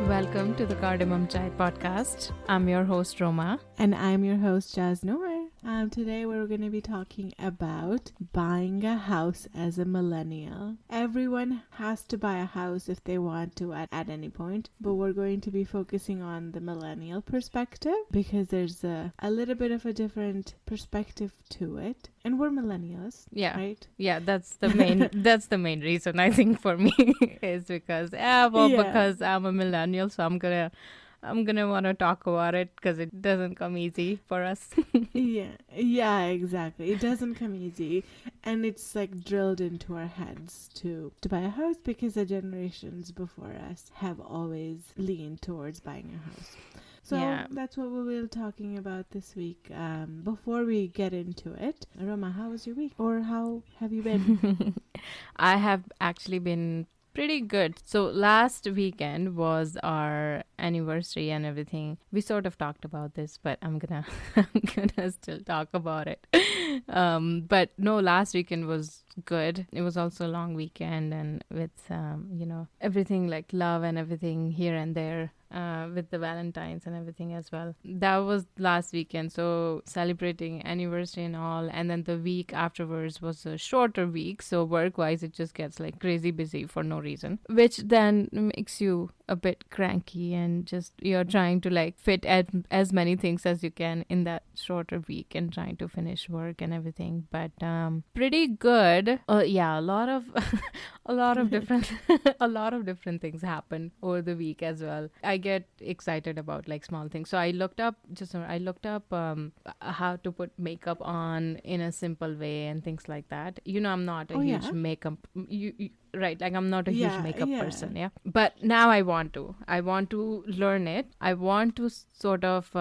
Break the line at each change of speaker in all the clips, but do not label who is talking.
Welcome to the Cardamom Chai Podcast. I'm your host, Roma.
And I'm your host, Janiero. Today we're going to be talking about buying a house as a millennial. Everyone has to buy a house if they want to at any point, but we're going to be focusing on the millennial perspective because there's a little bit of a different perspective to it. And we're millennials,
Yeah.
right?
Yeah, that's the main reason I think for me is because I'm a millennial, so I'm gonna want to talk about it because it doesn't come easy for us.
Yeah, exactly. It doesn't come easy, and it's like drilled into our heads to buy a house because the generations before us have always leaned towards buying a house. So that's what we'll be talking about this week. Before we get into it, Roma, how was your week? Or how have you been?
I have actually been pretty good. So last weekend was our anniversary and everything. We sort of talked about this, but I'm gonna still talk about it. But no, last weekend was good. It was also a long weekend and with everything like love and everything here and there. With the Valentines and everything as well. That was last weekend, so celebrating anniversary and all. And then the week afterwards was a shorter week, so work-wise it just gets like crazy busy for no reason, which then makes you a bit cranky and just you're trying to like fit as many things as you can in that shorter week and trying to finish work and everything. But pretty good. A lot of different a lot of different things happened over the week as well. I get excited about like small things. So I looked up how to put makeup on in a simple way and things like that. I'm not a huge makeup right, like I'm not a huge makeup person, but now I want to learn it. I want to sort of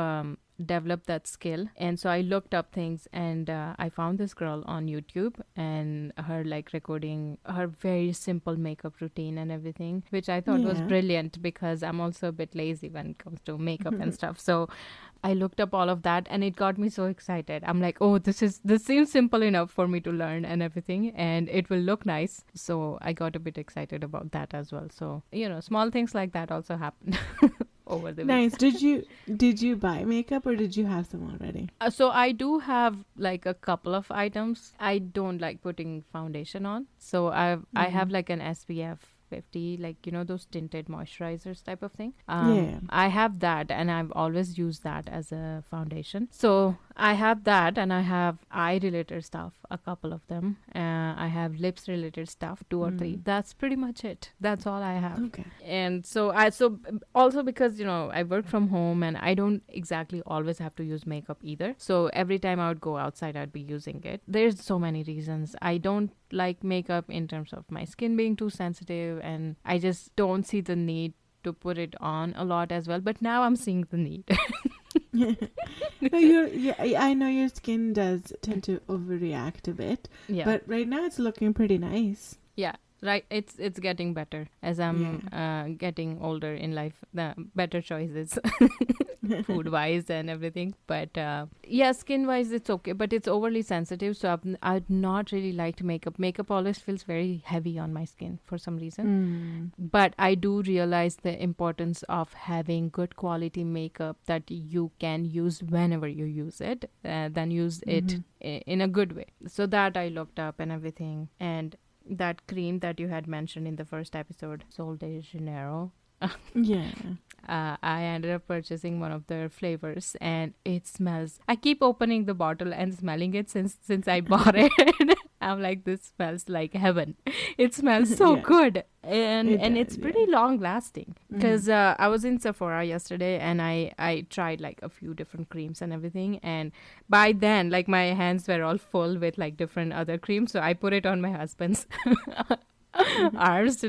develop that skill, and so I looked up things and I found this girl on YouTube and her like recording her very simple makeup routine and everything, which I thought was brilliant because I'm also a bit lazy when it comes to makeup and stuff. So I looked up all of that and it got me so excited. I'm like, oh, this seems simple enough for me to learn and everything, and it will look nice. So I got a bit excited about that as well. So, small things like that also happened over the week.
Nice. Did you buy makeup or did you have some already?
So I do have like a couple of items. I don't like putting foundation on. So I have like an SPF 50, like those tinted moisturizers type of thing. I have that and I've always used that as a foundation. So I have that, and I have eye related stuff, a couple of them. I have lips related stuff, 2 or 3. That's pretty much it. That's all I have.
Okay.
And so also because I work from home and I don't exactly always have to use makeup either. So every time I would go outside, I'd be using it. There's so many reasons. I don't like makeup in terms of my skin being too sensitive, and I just don't see the need to put it on a lot as well. But now I'm seeing the need.
I know your skin does tend to overreact a bit, but right now it's looking pretty nice.
Yeah. Right, it's getting better as I'm getting older in life. The better choices, food-wise and everything. But skin-wise it's okay, but it's overly sensitive. So I'd not really liked makeup. Makeup always feels very heavy on my skin for some reason. But I do realize the importance of having good quality makeup that you can use whenever you use it. Then use it in a good way. So that I looked up and everything, and that cream that you had mentioned in the first episode, Sol de Janeiro. I ended up purchasing one of their flavors, and it smells. I keep opening the bottle and smelling it since I bought it. I'm like, this smells like heaven. It smells so good, and it's pretty long lasting. Because I was in Sephora yesterday, and I tried like a few different creams and everything, and by then like my hands were all full with like different other creams, so I put it on my husband's arms to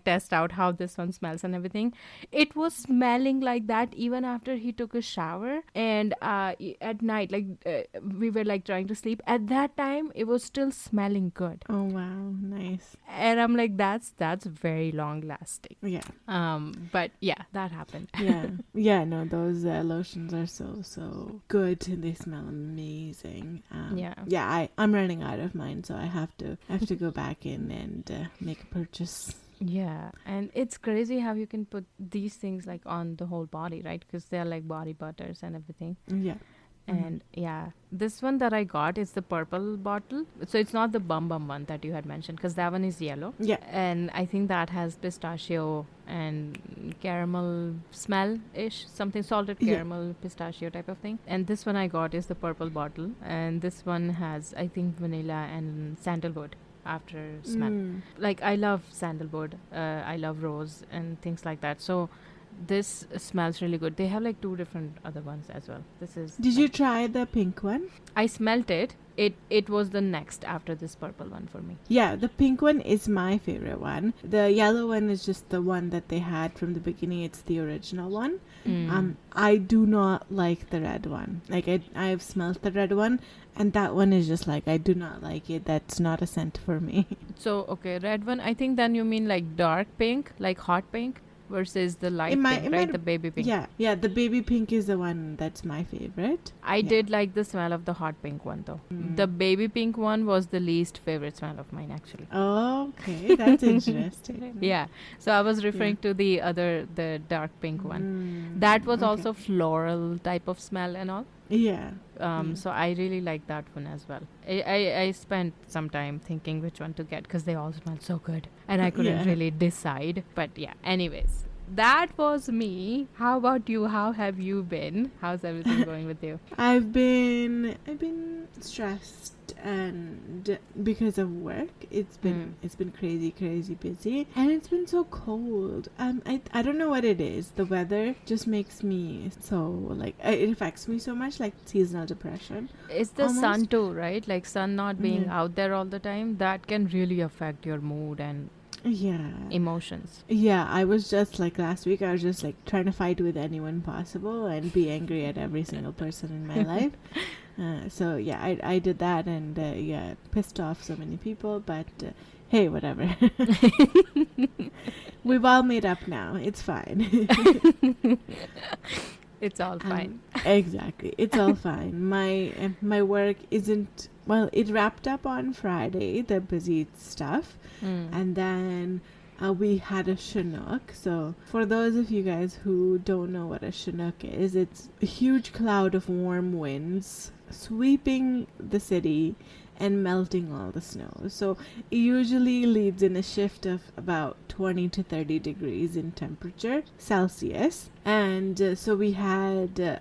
test out how this one smells and everything. It was smelling like that even after he took a shower, and at night we were like trying to sleep. At that time it was still smelling good.
Oh wow, nice.
And I'm like, that's very long lasting. But that happened.
No, those lotions are so good. They smell amazing. I'm running out of mine, so I have to go back in and make a purchase.
Yeah, and it's crazy how you can put these things like on the whole body, right? Because they're like body butters and everything.
Yeah. Mhm.
And yeah, this one that I got is the purple bottle. So it's not the Bum Bum one that you had mentioned because that one is yellow.
Yeah.
And I think that has pistachio and caramel smell ish, something salted
Yeah.
caramel pistachio type of thing. And this one I got is the purple bottle. And this one has, I think, vanilla and sandalwood after smell. Like, I love sandalwood, I love rose and things like that. So this smells really good. They have like two different other ones as well. This is
Did you try the pink one?
I smelt it. It was the next after this purple one for me.
Yeah, the pink one is my favorite one. The yellow one is just the one that they had from the beginning. It's the original one. I do not like the red one. Like I've smelled the red one, and that one is just like I do not like it. That's not a scent for me.
So okay, red one. I think then you mean like dark pink, like hot pink, versus the light pink, right? The baby pink.
Yeah, the baby pink is the one that's my favorite.
I did like the smell of the hot pink one though. The baby pink one was the least favorite smell of mine actually.
Okay, that's interesting.
Yeah. So I was referring to the dark pink one. That was also floral type of smell and all.
Yeah.
So I really like that one as well. I spent some time thinking which one to get because they all smell so good and I couldn't really decide. But yeah, anyways, that was me. How about you? How have you been? How's everything going with you?
I've been stressed, and because of work it's been crazy busy, and it's been so cold. I don't know what it is. The weather just makes me so like it affects me so much, like seasonal depression.
It's the sun too, right? Like sun not being out there all the time, that can really affect your mood and emotions.
Yeah, I was just like last week I was just like trying to fight with anyone possible and be angry at every single person in my life. So yeah, I did that, and pissed off so many people, but hey, whatever. We've all made up now. It's fine.
It's all fine.
Exactly. It's all fine. My work isn't, well, it wrapped up on Friday, the busy stuff. And then we had a Chinook. So for those of you guys who don't know what a Chinook is, it's a huge cloud of warm winds sweeping the city and melting all the snow. So it usually leads in a shift of about 20 to 30 degrees in temperature Celsius. And so we had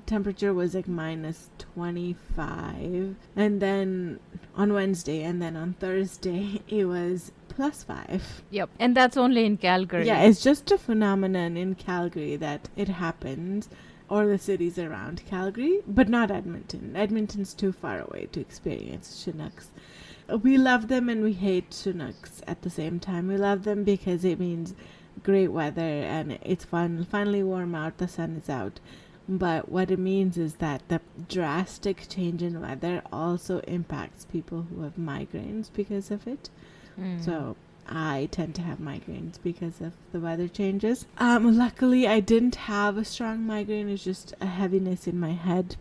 temperature was like minus 25, and then on Wednesday, and then on Thursday it was +5.
Yep. And that's only in Calgary.
Yeah, it's just a phenomenon in Calgary that it happens, or the cities around Calgary, but not Edmonton. Edmonton's too far away to experience Chinooks. We love them and we hate Chinooks at the same time. We love them because it means great weather and it's fun. Finally warm out, the sun is out. But what it means is that the drastic change in weather also impacts people who have migraines because of it. So I tend to have migraines because of the weather changes. Luckily, I didn't have a strong migraine. It's just a heaviness in my head.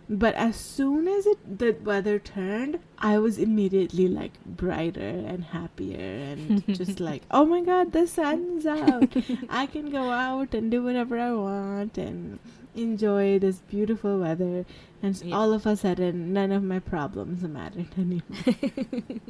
But as soon as the weather turned, I was immediately like brighter and happier and just like, oh my God, the sun's out. I can go out and do whatever I want and enjoy this beautiful weather. And all of a sudden, none of my problems mattered anymore.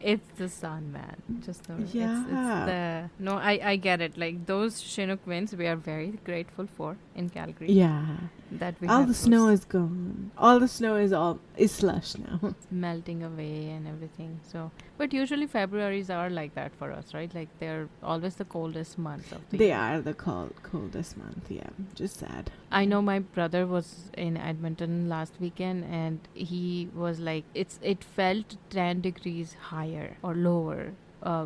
It's the sun, man. Just the it's the no. I get it. Like those Chinook winds, we are very grateful for in Calgary.
Yeah,
that we
all the snow is gone. All the snow is slush now.
It's melting away and everything. So, but usually Februarys are like that for us, right? Like they're always the coldest months of the year.
They are the coldest month. Yeah, just sad.
I know my brother was in Edmonton last weekend, and he was like, it felt 10 degrees higher or lower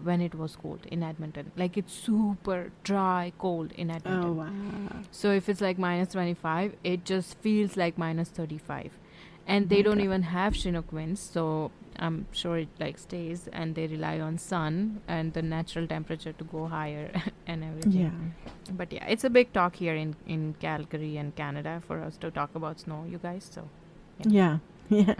when it was cold in Edmonton. Like it's super dry cold in Edmonton.
Oh wow.
So if it's like minus 25, it just feels like minus 35. And they don't even have Chinook winds, so I'm sure it like stays, and they rely on sun and the natural temperature to go higher and everything.
Yeah.
But yeah, it's a big talk here in Calgary and Canada for us to talk about snow, you guys. So
yeah. Yeah.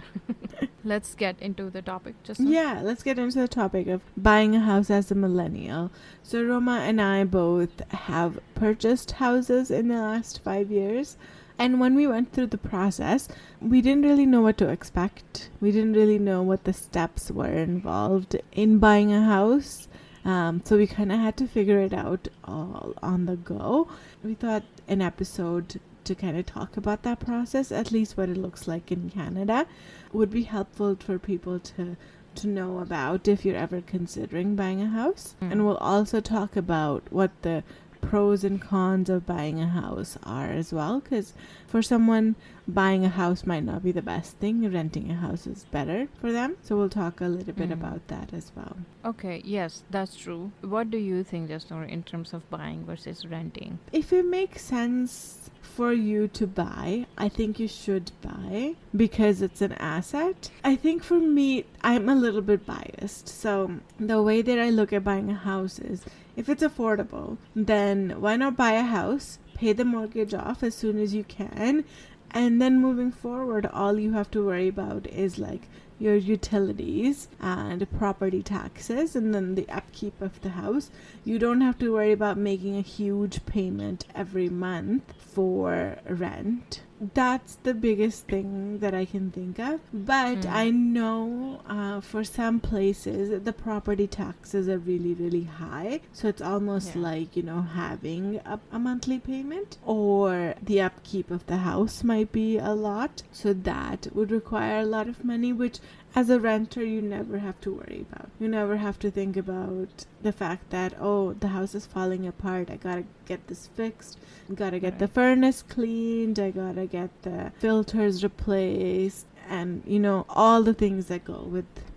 Let's get into the topic just now.
Yeah, let's get into the topic of buying a house as a millennial. So Roma and I both have purchased houses in the last 5 years. And when we went through the process, we didn't really know what to expect. We didn't really know what the steps were involved in buying a house. So we kind of had to figure it out all on the go. We thought an episode to kind of talk about that process, at least what it looks like in Canada, would be helpful for people to know about if you're ever considering buying a house. And we'll also talk about what the pros and cons of buying a house are as well, because for someone, buying a house might not be the best thing. Renting a house is better for them. So we'll talk a little bit about that as well.
Okay, yes, that's true. What do you think, Justin, in terms of buying versus renting?
If it makes sense for you to buy, I think you should buy because it's an asset. I think for me, I'm a little bit biased. So the way that I look at buying a house is, if it's affordable, then why not buy a house, pay the mortgage off as soon as you can, and then moving forward, all you have to worry about is like your utilities and property taxes and then the upkeep of the house. You don't have to worry about making a huge payment every month for rent. That's the biggest thing that I can think of. But I know for some places the property taxes are really, really high. So it's almost like, having a monthly payment, or the upkeep of the house might be a lot. So that would require a lot of money, which as a renter, you never have to worry about. You never have to think about the fact that, oh, the house is falling apart. I gotta get this fixed. I gotta get the furnace cleaned. I gotta get the filters replaced, and all the things that go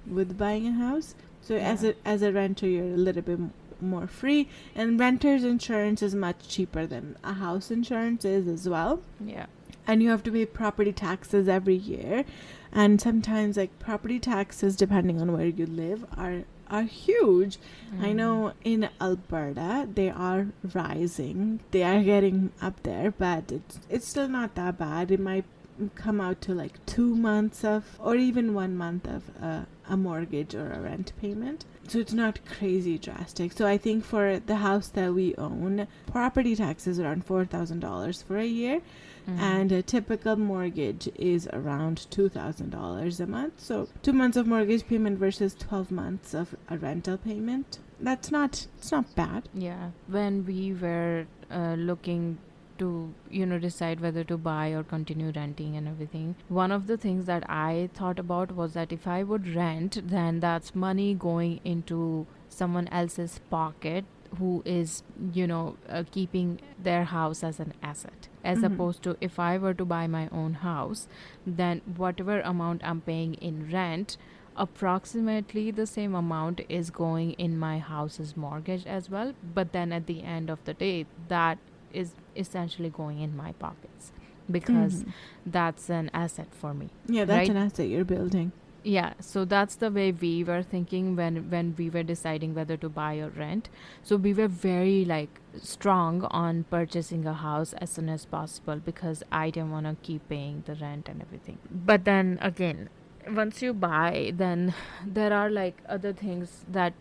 with buying a house. So as a renter, you're a little bit more free, and renter's insurance is much cheaper than a house insurance is as well.
Yeah.
And you have to pay property taxes every year, and sometimes like property taxes, depending on where you live, are huge. I know in Alberta they are rising. They are getting up there, but it's still not that bad. It might come out to like 2 months of, or even 1 month of a mortgage or a rent payment. So it's not crazy drastic. So I think for the house that we own, property taxes around $4,000 for a year. And a typical mortgage is around $2,000 a month. So 2 months of mortgage payment versus 12 months of a rental payment. It's not bad.
Yeah. When we were looking to decide whether to buy or continue renting and everything, one of the things that I thought about was that if I would rent, then that's money going into someone else's pocket who is keeping their house as an asset, as opposed to if I were to buy my own house, then whatever amount I'm paying in rent, approximately the same amount is going in my house's mortgage as well. But then at the end of the day, that is essentially going in my pockets because that's an asset for me.
Yeah, that's
right?
an asset you're building.
Yeah, so that's the way we were thinking when we were deciding whether to buy or rent. So we were very strong on purchasing a house as soon as possible because I didn't want to keep paying the rent and everything. But then again, once you buy, then there are other things that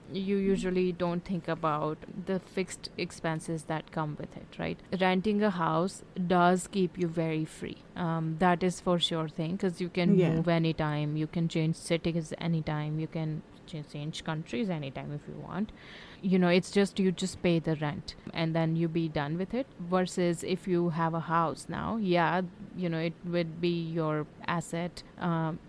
you usually don't think about, the fixed expenses that come with it, right? Renting a house does keep you very free. That is for sure thing, because you can move anytime, you can change cities anytime, you can change countries anytime if you want. It's just you just pay the rent and then you be done with it. Versus if you have a house now, it would be your asset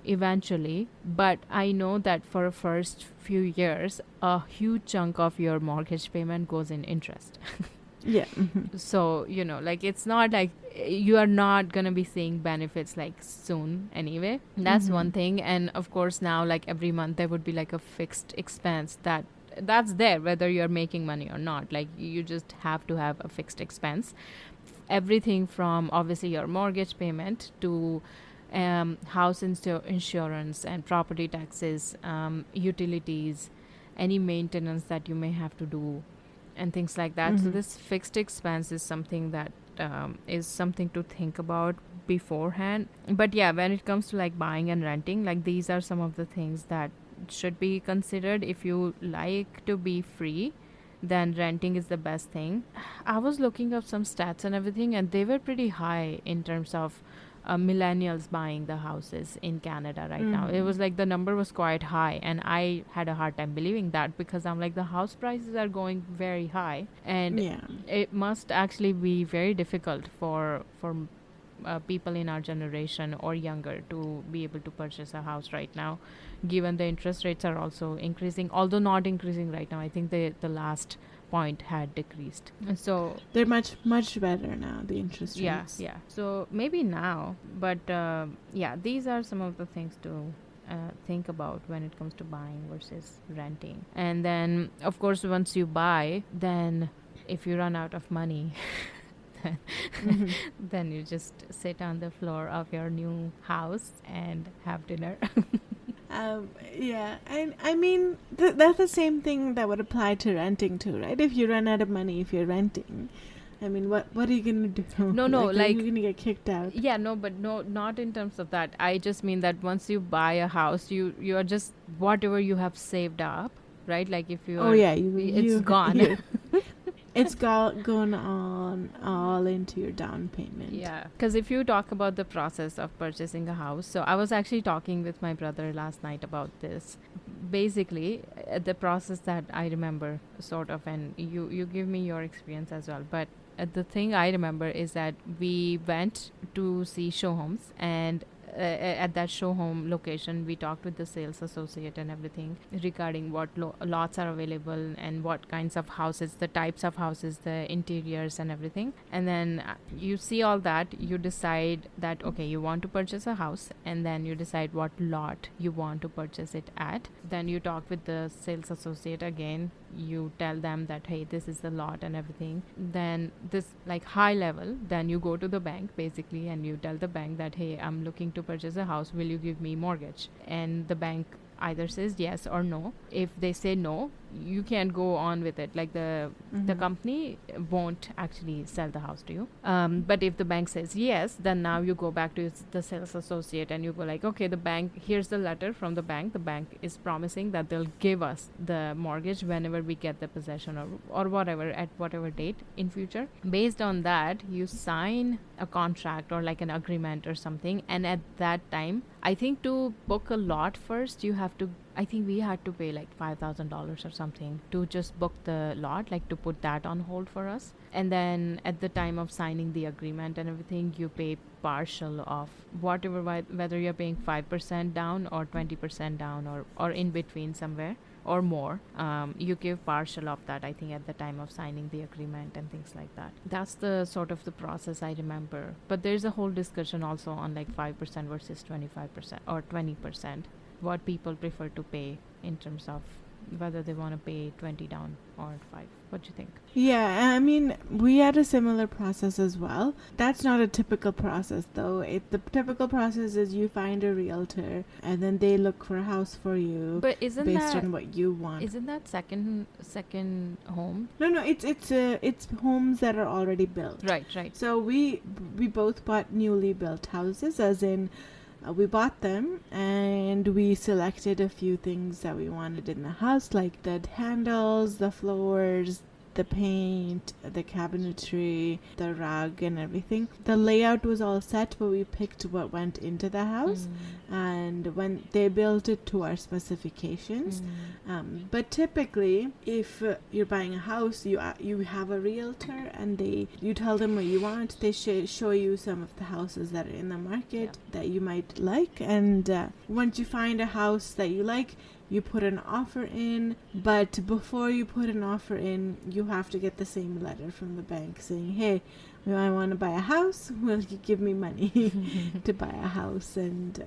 eventually. But I know that for the first few years, a huge chunk of your mortgage payment goes in interest.
Yeah.
So, it's not like you are not going to be seeing benefits soon anyway. That's one thing. And of course now every month there would be a fixed expense that's there whether you're making money or not. You just have to have a fixed expense. Everything from obviously your mortgage payment to house insurance and property taxes, utilities, any maintenance that you may have to do and things like that. So this fixed expense is something that is something to think about beforehand. But yeah, when it comes to like buying and renting, like these are some of the things that should be considered. If you like to be free, then renting is the best thing. I was looking up some stats and everything, and they were pretty high in terms of millennials buying the houses in Canada right now. It was like the number was quite high, and I had a hard time believing that, because I'm like, the house prices are going very high, and
Yeah.
it must actually be very difficult for people in our generation or younger to be able to purchase a house right now, given the interest rates are also increasing, although not increasing right now. I think the last point had decreased. So
They're much better now, the interest rates.
yeah. So maybe now, but yeah, these are some of the things to think about when it comes to buying versus renting. And then, of course, once you buy, then if you run out of money, then you just sit on the floor of your new house and have dinner.
Yeah, and I mean that's the same thing that would apply to renting too, right? If you run out of money, if you're renting, I mean, what are you gonna do?
No,
like you're gonna get kicked out.
Yeah, no, but no, not in terms of that. I just mean that once you buy a house, you are just whatever you have saved up, right? Like if you it's gone.
It's gone on all into your down payment.
Yeah, because if you talk about the process of purchasing a house, so I was actually talking with my brother last night about this. Basically, the process that I remember, sort of, and you give me your experience as well. But the thing I remember is that we went to see show homes, and at that show home location, we talked with the sales associate and everything regarding what lots are available and what kinds of houses, the types of houses, the interiors and everything. And then you see all that, you decide that, okay, you want to purchase a house, and then you decide what lot you want to purchase it at. Then you talk with the sales associate again. You tell them that, hey, this is the lot and everything. Then this like high level, then you go to the bank basically, and you tell the bank that, hey, I'm looking to purchase a house, will you give me mortgage? And the bank either says yes or no. If they say no, you can't go on with it. Like the company won't actually sell the house to you. But if the bank says yes, then now you go back to the sales associate and you go like, okay, the bank, here's the letter from the bank. The bank is promising that they'll give us the mortgage whenever we get the possession or whatever, at whatever date in future. Based on that, you sign a contract or like an agreement or something. And at that time, I think to book a lot first, I think we had to pay like $5,000 or something to just book the lot, like to put that on hold for us. And then at the time of signing the agreement and everything, you pay partial of whatever, whether you're paying 5% down or 20% down or in between somewhere or more. You give partial of that, I think, at the time of signing the agreement and things like that. That's the sort of the process I remember. But there's a whole discussion also on like 5% versus 25% or 20%. What people prefer to pay in terms of whether they want to pay 20 down or 5. What do you think?
Yeah, I mean, we had a similar process as well. That's not a typical process though. The typical process is you find a realtor and then they look for a house for you,
but isn't
based
that,
on what you want.
Isn't that second home?
No, it's homes that are already built.
Right.
So we both bought newly built houses, as in we bought them and we selected a few things that we wanted in the house, like the handles, the floors, the paint, the cabinetry, the rug and everything. The layout was all set, but we picked what went into the house and when they built it to our specifications. But typically, if you're buying a house, you have a realtor and you tell them what you want. They show you some of the houses that are in the market that you might like, and once you find a house that you like, you put an offer in. But before you put an offer in, you have to get the same letter from the bank saying, hey, I want to buy a house, will you give me money to buy a house? And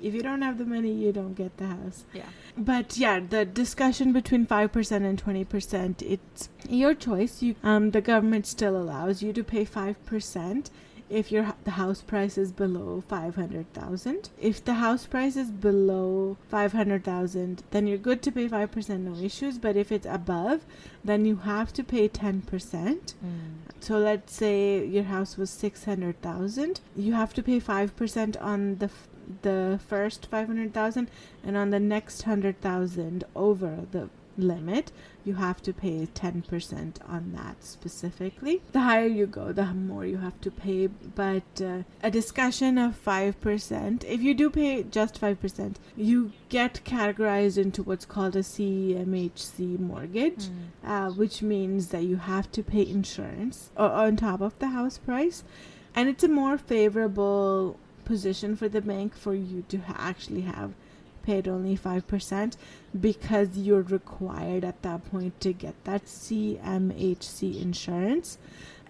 if you don't have the money, you don't get the house.
Yeah.
But yeah, the discussion between 5% and 20%, it's your choice. The government still allows you to pay 5% if the house price is below 500,000. If the house price is below 500,000, then you're good to pay 5%, no issues. But if it's above, then you have to pay 10%. So let's say your house was 600,000, you have to pay 5% on the first 500,000, and on the next 100,000 over the limit, you have to pay 10% on that specifically. The higher you go, the more you have to pay. But a discussion of 5%, if you do pay just 5%, you get categorized into what's called a CMHC mortgage, which means that you have to pay insurance on top of the house price. And it's a more favorable position for the bank for you to actually have paid only 5%, because you're required at that point to get that CMHC insurance.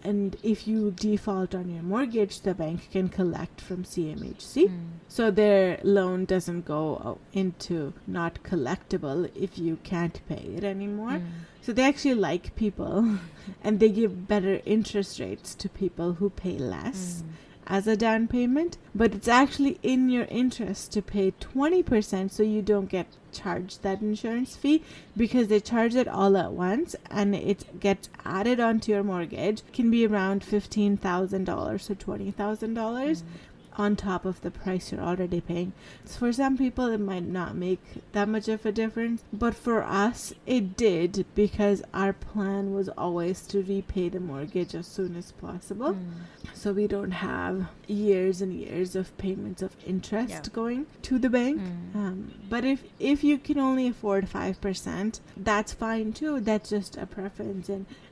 And if you default on your mortgage, the bank can collect from CMHC. So their loan doesn't go into not collectible if you can't pay it anymore. So they actually like people and they give better interest rates to people who pay less as a down payment. But it's actually in your interest to pay 20% so you don't get charged that insurance fee, because they charge it all at once and it gets added onto your mortgage. It can be around $15,000 to $20,000 on top of the price you're already paying. So for some people it might not make that much of a difference, but for us it did, because our plan was always to repay the mortgage as soon as possible, so we don't have years and years of payments of interest going to the bank. But if you can only afford 5%, that's fine too. That's just a preference.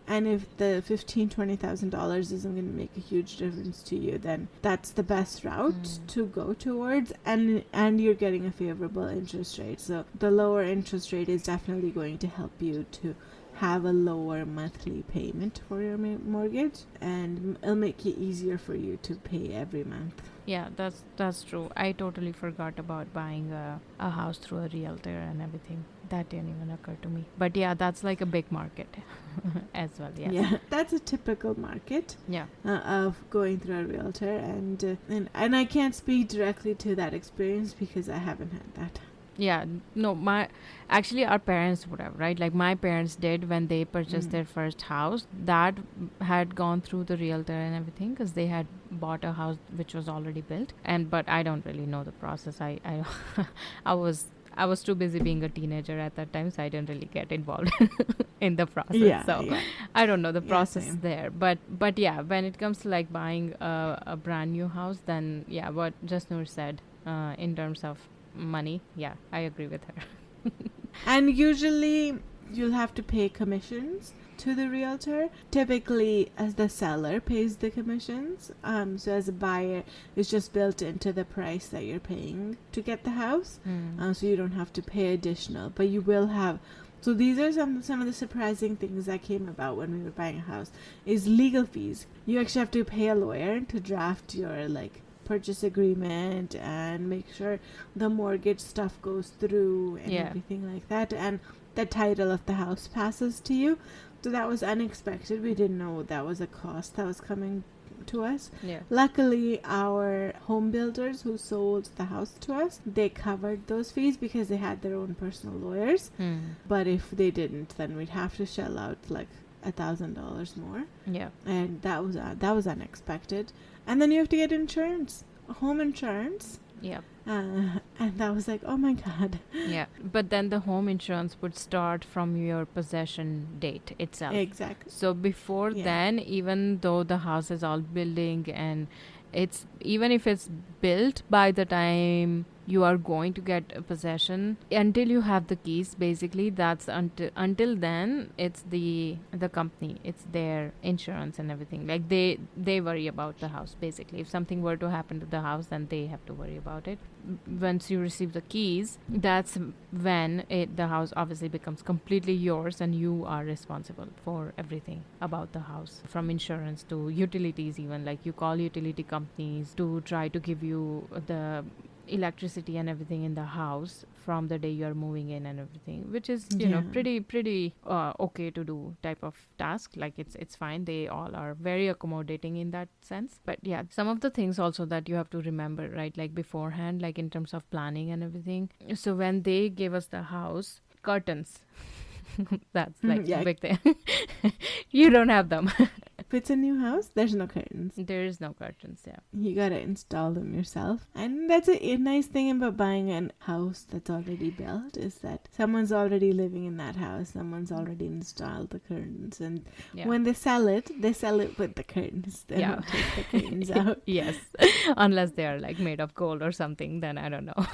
And if the $15,000-$20,000 isn't going to make a huge difference to you, then that's the best route to go towards. And you're getting a favorable interest rate. So the lower interest rate is definitely going to help you to have a lower monthly payment for your mortgage, and it'll make it easier for you to pay every month.
Yeah, that's true. I totally forgot about buying a house through a realtor and everything. That didn't even occur to me. But yeah, that's like a big market as well. Yes.
Yeah, that's a typical market.
Yeah.
Of going through a realtor, and I can't speak directly to that experience because I haven't had that.
Yeah, no, actually our parents would have, right? Like my parents did when they purchased their first house. That had gone through the realtor and everything, because they had bought a house which was already built. But I don't really know the process. I I was too busy being a teenager at that time, so I didn't really get involved in the process. I don't know the process there. But yeah, when it comes to like buying a brand new house, then yeah, what Jasnoor said in terms of money, yeah, I agree with her.
And usually you'll have to pay commissions to the realtor. Typically, as the seller pays the commissions, so as a buyer, it's just built into the price that you're paying to get the house, so you don't have to pay additional, but you will have. So these are some of the surprising things that came about when we were buying a house, is legal fees. You actually have to pay a lawyer to draft your purchase agreement and make sure the mortgage stuff goes through and everything like that, and the title of the house passes to you. So that was unexpected. We didn't know that was a cost that was coming to us. Luckily, our home builders who sold the house to us, they covered those fees because they had their own personal lawyers. But if they didn't, then we'd have to shell out $1,000 more. And that was unexpected. And then you have to get insurance, home insurance. And that was like, oh my God.
But then the home insurance would start from your possession date itself.
Exactly.
So before then, even though the house is all building and it's, even if it's built by the time you are going to get a possession, until you have the keys, basically that's until then it's the company, it's their insurance and everything. Like they worry about the house, basically. If something were to happen to the house, then they have to worry about it. Once you receive the keys, that's when the house obviously becomes completely yours, and you are responsible for everything about the house, from insurance to utilities. Even like you call utility companies to try to give you the electricity and everything in the house from the day you're moving in and everything, which is
Yeah.
pretty okay to do type of task. Like it's fine. They all are very accommodating in that sense. But yeah, some of the things also that you have to remember, right, like beforehand, like in terms of planning and everything. So when they gave us the house, curtains, that's like a
Yeah.
big thing. You don't have them.
If it's a new house, there's no curtains.
There is no curtains. Yeah.
You gotta install them yourself. And that's a nice thing about buying a house that's already built, is that someone's already living in that house. Someone's already installed the curtains. And
Yeah.
when they sell it with the curtains. They
Yeah.
don't take the curtains out.
Yes, unless they are like made of gold or something, then I don't know.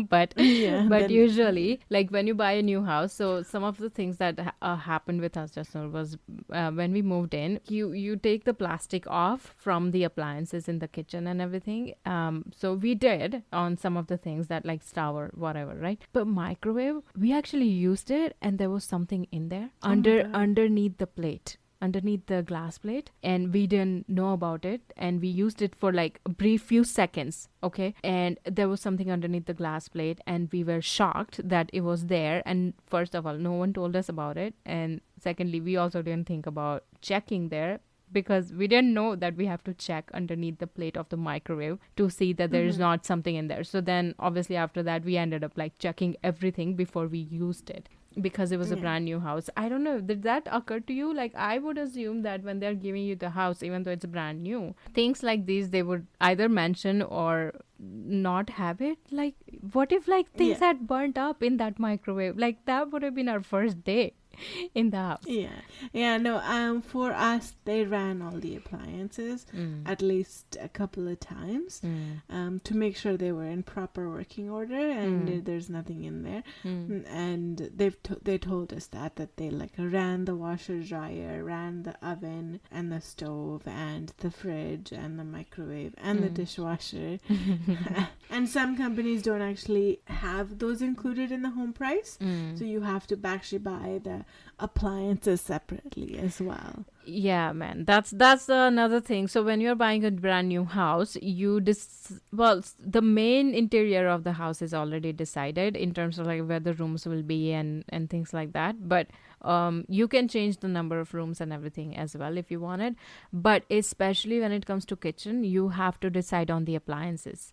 but
Yeah.
but
then-
usually, like when you buy a new house, so some of the things that happened with us just now was when we moved in, you take the plastic off from the appliances in the kitchen and everything. So we did on some of the things that like stove or whatever, right? But microwave, we actually used it, and there was something in there
Oh my God.
underneath the plate. Underneath the glass plate, and we didn't know about it, and we used it for like a brief few seconds, okay, and there was something underneath the glass plate, and we were shocked that it was there. And first of all, no one told us about it, and secondly, we also didn't think about checking there, because we didn't know that we have to check underneath the plate of the microwave to see that there is not something in there. So then obviously after that we ended up like checking everything before we used it, because it was a
Yeah.
brand new house. I don't know, did that occur to you? Like, I would assume that when they're giving you the house, even though it's brand new, things like these they would either mention or not have it. Like, what if like things
Yeah.
had burnt up in that microwave? Like, that would have been our first day in the house.
Yeah, no, for us, they ran all the appliances at least a couple of times to make sure they were in proper working order and there's nothing in there. And they told us that they like ran the washer dryer, ran the oven and the stove and the fridge and the microwave and the dishwasher. And some companies don't actually have those included in the home price, so you have to actually buy the appliances separately as well.
Yeah, man, that's another thing. So when you're buying a brand new house, the main interior of the house is already decided in terms of like where the rooms will be and things like that. But you can change the number of rooms and everything as well if you want it. But especially when it comes to kitchen, you have to decide on the appliances.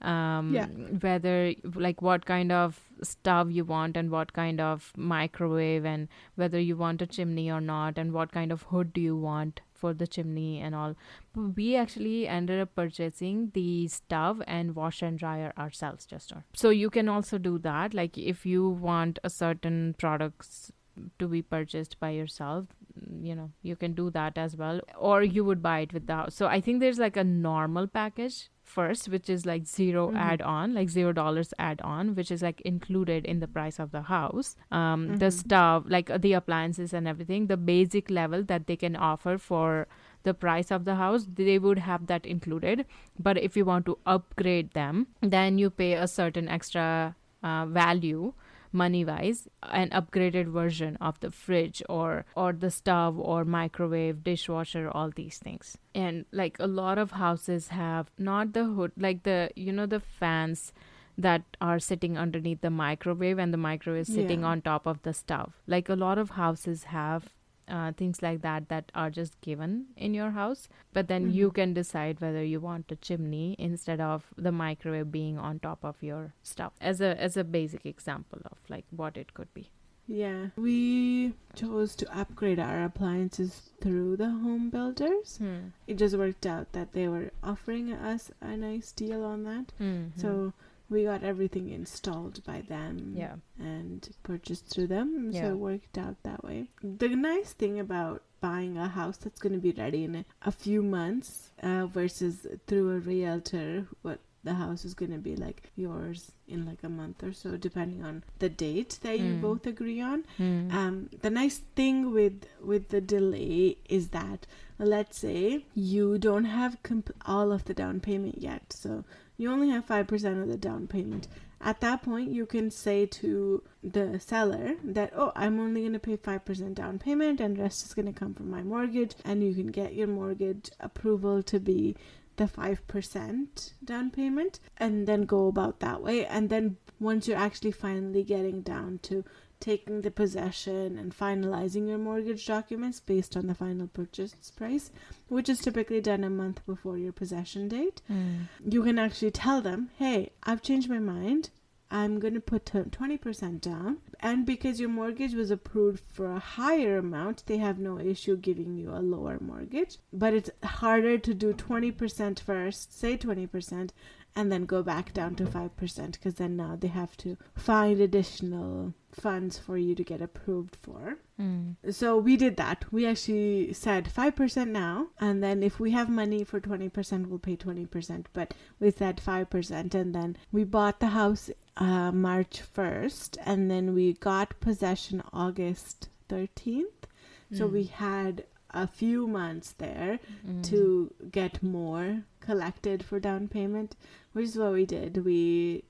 Whether like what kind of stove you want and what kind of microwave, and whether you want a chimney or not, and what kind of hood do you want for the chimney and all. We actually ended up purchasing the stove and washer and dryer ourselves, Justin. So you can also do that. Like if you want a certain products to be purchased by yourself, you can do that as well, or you would buy it with the house. So I think there's like a normal package first, which is like add-on, like $0 add-on, which is like included in the price of the house. The stove, like the appliances and everything, the basic level that they can offer for the price of the house, they would have that included. But if you want to upgrade them, then you pay a certain extra value money wise, an upgraded version of the fridge or the stove or microwave, dishwasher, all these things. And like a lot of houses have not the hood, like the the fans that are sitting underneath the microwave, and the microwave is sitting on top of the stove. Like a lot of houses have things like that are just given in your house, but then you can decide whether you want a chimney instead of the microwave being on top of your stuff, as a basic example of like what it could be.
Yeah, we chose to upgrade our appliances through the home builders. It just worked out that they were offering us a nice deal on that. So we got everything installed by them and purchased through them. So it worked out that way. The nice thing about buying a house that's going to be ready in a few months versus through a realtor, what the house is going to be like yours in like a month or so, depending on the date that you both agree on. The nice thing with the delay is that, let's say you don't have all of the down payment yet, so you only have 5% of the down payment. At that point, you can say to the seller that, I'm only going to pay 5% down payment and the rest is going to come from my mortgage, and you can get your mortgage approval to be the 5% down payment and then go about that way. And then once you're actually finally getting down to taking the possession and finalizing your mortgage documents based on the final purchase price, which is typically done a month before your possession date, you can actually tell them, hey, I've changed my mind. I'm going to put 20% down. And because your mortgage was approved for a higher amount, they have no issue giving you a lower mortgage. But it's harder to do 20% first, say 20%, and then go back down to 5%, because then now they have to find additional funds for you to get approved for. So we did that. We actually said 5% now, and then if we have money for 20%, we'll pay 20%. But we said 5%, and then we bought the house March 1st, and then we got possession August 13th. So we had a few months there to get more collected for down payment, which is what we did. We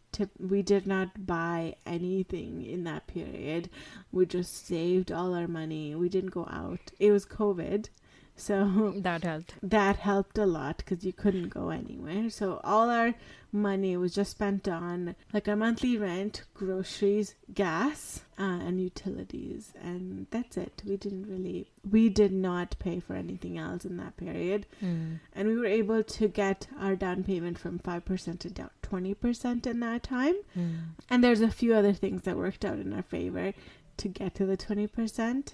did not buy anything in that period. We just saved all our money. We didn't go out. It was COVID, so
that helped.
That helped a lot because you couldn't go anywhere. So all our money was just spent on like our monthly rent, groceries, gas, and utilities, and that's it. We did not pay for anything else in that period. And we were able to get our down payment from 5% to down 20% in that time. And there's a few other things that worked out in our favor to get to the 20%.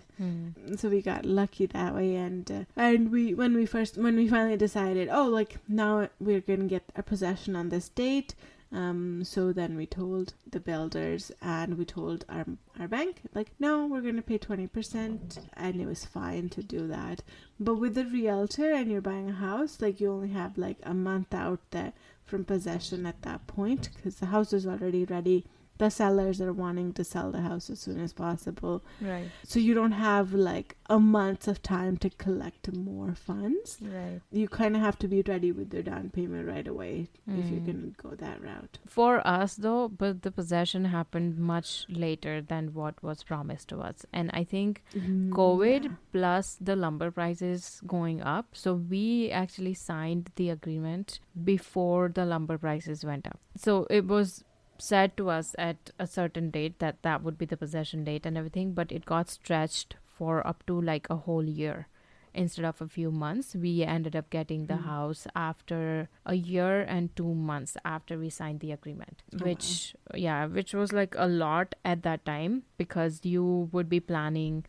So we got lucky that way, and we when we finally decided, oh, like now we're gonna get a possession on this date, so then we told the builders and we told our bank, like, no, we're gonna pay 20%, and it was fine to do that. But with the realtor and you're buying a house, like you only have like a month out there from possession at that point, because the house is already ready. The sellers are wanting to sell the house as soon as possible.
Right.
So you don't have like a month of time to collect more funds.
Right.
You kind of have to be ready with your down payment right away if you're going to go that route.
For us, though, but the possession happened much later than what was promised to us. And I think COVID plus the lumber prices going up. So we actually signed the agreement before the lumber prices went up. So it was said to us at a certain date that would be the possession date and everything, but it got stretched for up to like a whole year instead of a few months. We ended up getting the house after a year and 2 months after we signed the agreement, which was like a lot at that time, because you would be planning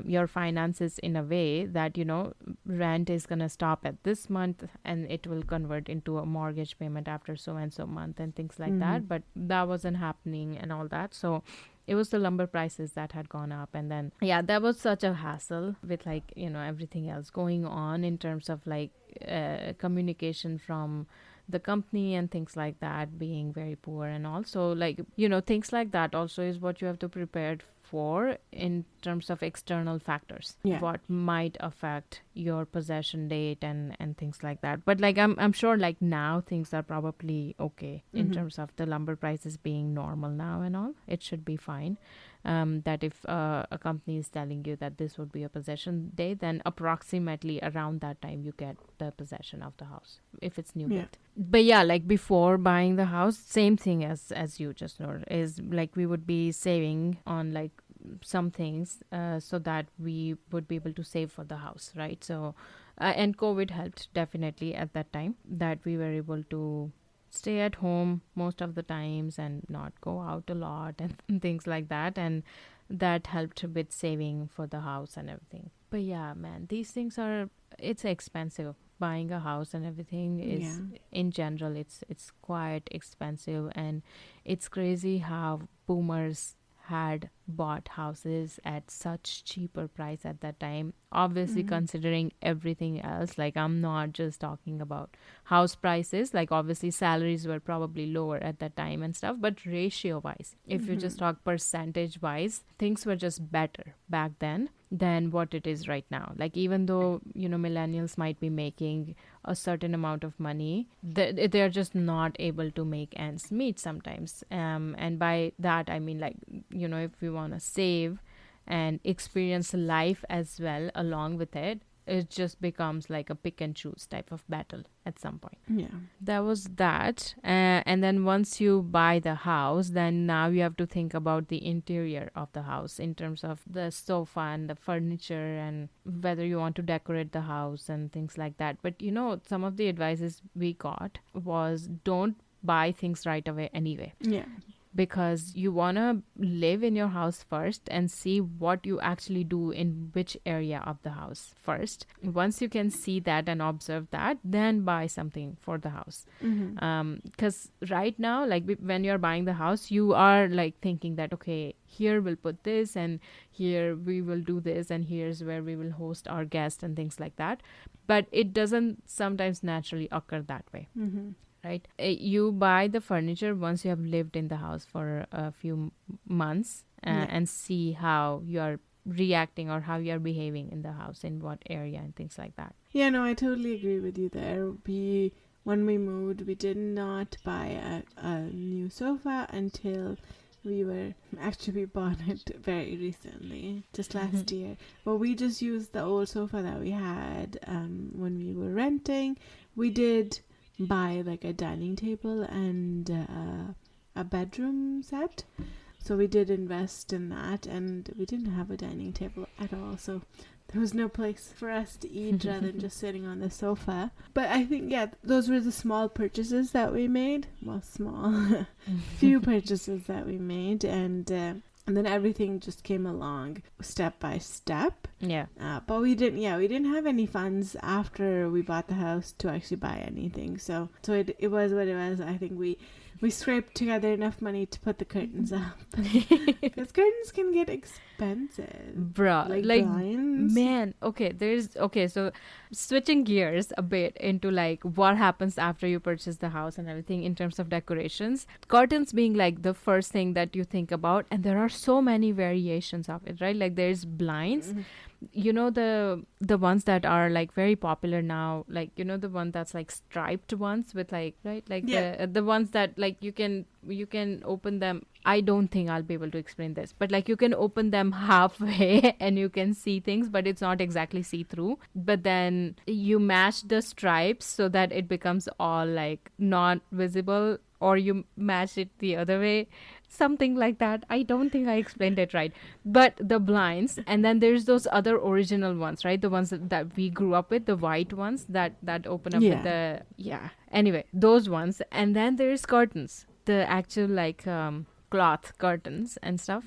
your finances in a way that, you know, rent is going to stop at this month and it will convert into a mortgage payment after so and so month and things like that. But that wasn't happening and all that. So it was the lumber prices that had gone up, and then that was such a hassle with, like, you know, everything else going on in terms of like communication from the company and things like that being very poor, and also, like, you know, things like that also is what you have to prepare for in terms of external factors, what might affect your possession date and things like that. But like I'm sure like now things are probably okay in terms of the lumber prices being normal now and all. It should be fine. That if a company is telling you that this would be a possession date, then approximately around that time you get the possession of the house if it's new built. But yeah, like before buying the house, same thing as you just know, is like we would be saving on like some things so that we would be able to save for the house, right? So and COVID helped definitely at that time, that we were able to stay at home most of the times and not go out a lot and things like that, and that helped with saving for the house and everything. But yeah, man, these things it's expensive. Buying a house and everything is in general it's quite expensive, and it's crazy how boomers had bought houses at such cheaper price at that time, obviously considering everything else. Like, I'm not just talking about house prices, like obviously salaries were probably lower at that time and stuff, but ratio wise, if you just talk percentage wise, things were just better back then than what it is right now. Like, even though, you know, millennials might be making a certain amount of money, they're just not able to make ends meet sometimes, and by that I mean, like, if we want to save and experience life as well along with it, it just becomes like a pick and choose type of battle at some point.
Yeah.
That was that. And then once you buy the house, then now you have to think about the interior of the house in terms of the sofa and the furniture and whether you want to decorate the house and things like that. But some of the advices we got was don't buy things right away anyway.
Yeah.
Because you want to live in your house first and see what you actually do in which area of the house first. Once you can see that and observe that, then buy something for the house. Because right now, like when you're buying the house, you are like thinking that, okay, here we'll put this and here we will do this and here's where we will host our guests and things like that. But it doesn't sometimes naturally occur that way. Right? You buy the furniture once you have lived in the house for a few months and see how you're reacting or how you're behaving in the house, in what area and things like that.
Yeah, no, I totally agree with you there. When we moved, we did not buy a new sofa until we bought it very recently, just last year. But we just used the old sofa that we had when we were renting. We did buy like a dining table and a bedroom set, so we did invest in that, and we didn't have a dining table at all, so there was no place for us to eat rather than just sitting on the sofa. But I think those were the small purchases that we made. Well, small few purchases that we made, and then everything just came along step by step.
Yeah.
But we didn't have any funds after we bought the house to actually buy anything. So it was what it was. I think we scraped together enough money to put the curtains up. Because curtains can get expensive.
Bruh. Like
blinds.
Man, so switching gears a bit into like what happens after you purchase the house and everything in terms of decorations. Curtains being like the first thing that you think about, and there are so many variations of it, right? Like there's blinds. The ones that are like very popular now, like the one that's like striped ones with like, right, like the ones that like you can open them. I don't think I'll be able to explain this, but like you can open them halfway and you can see things, but it's not exactly see-through. But then you match the stripes so that it becomes all like not visible, or you match it the other way. Something like that. I don't think I explained it right. But the blinds, and then there's those other original ones, right? The ones that we grew up with, the white ones that open up with the... Yeah. Anyway, those ones. And then there's curtains. The actual like cloth curtains and stuff.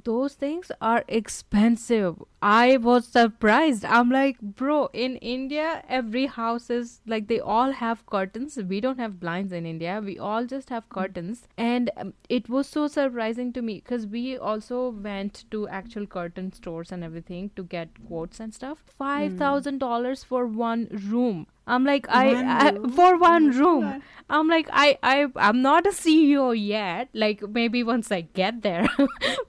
Those things are expensive. I was surprised. I'm like, bro, in India, every house is like, they all have curtains. We don't have blinds in India. We all just have curtains. And it was so surprising to me because we also went to actual curtain stores and everything to get quotes and stuff. $5,000 for one room. I'm like, for one room. I'm like, I'm not a CEO yet. Like, maybe once I get there,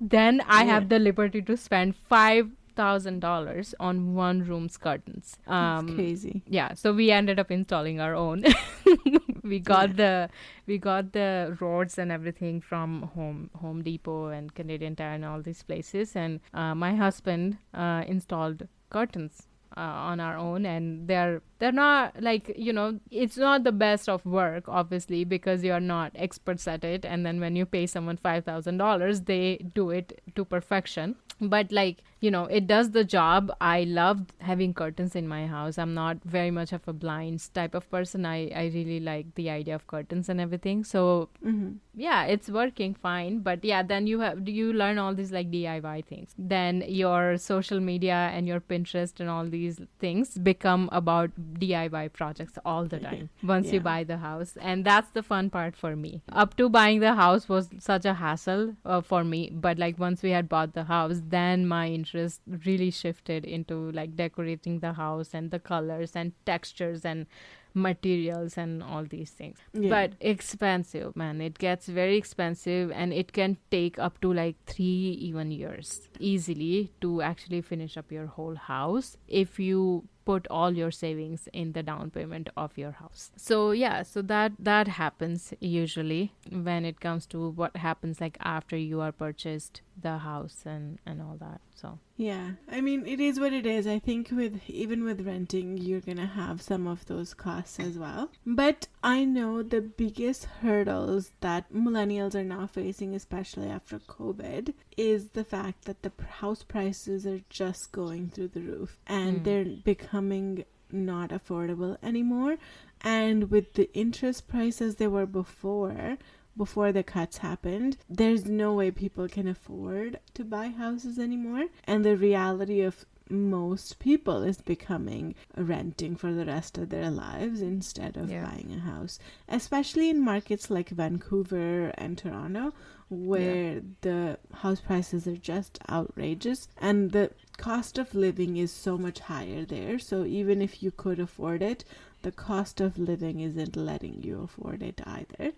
then I have the liberty to spend $5,000 on one room's curtains.
That's crazy.
Yeah, so we ended up installing our own. we got the rods and everything from Home Depot and Canadian Tire and all these places, and my husband installed curtains on our own, and they're not like, it's not the best of work, obviously, because you're not experts at it, and then when you pay someone $5,000, they do it to perfection. But like, it does the job. I love having curtains in my house. I'm not very much of a blinds type of person. I really like the idea of curtains and everything. So yeah, it's working fine. But yeah, then you learn all these like DIY things. Then your social media and your Pinterest and all these things become about DIY projects all the time once you buy the house. And that's the fun part for me. Up to buying the house was such a hassle for me. But like once we had bought the house, then my interest really shifted into like decorating the house and the colors and textures and materials and all these things. But expensive, man. It gets very expensive, and it can take up to like 3 even years easily to actually finish up your whole house if you put all your savings in the down payment of your house. So yeah, so that happens usually when it comes to what happens like after you are purchased the house and all that. So
Yeah, I mean, it is what it is. I think even with renting, you're gonna have some of those costs as well. But I know the biggest hurdles that millennials are now facing, especially after COVID, is the fact that the house prices are just going through the roof and they're becoming not affordable anymore. And with the interest prices they were before the cuts happened, there's no way people can afford to buy houses anymore. And the reality of most people is becoming renting for the rest of their lives instead of buying a house, especially in markets like Vancouver and Toronto, where the house prices are just outrageous and the cost of living is so much higher there. So even if you could afford it, the cost of living isn't letting you afford it either.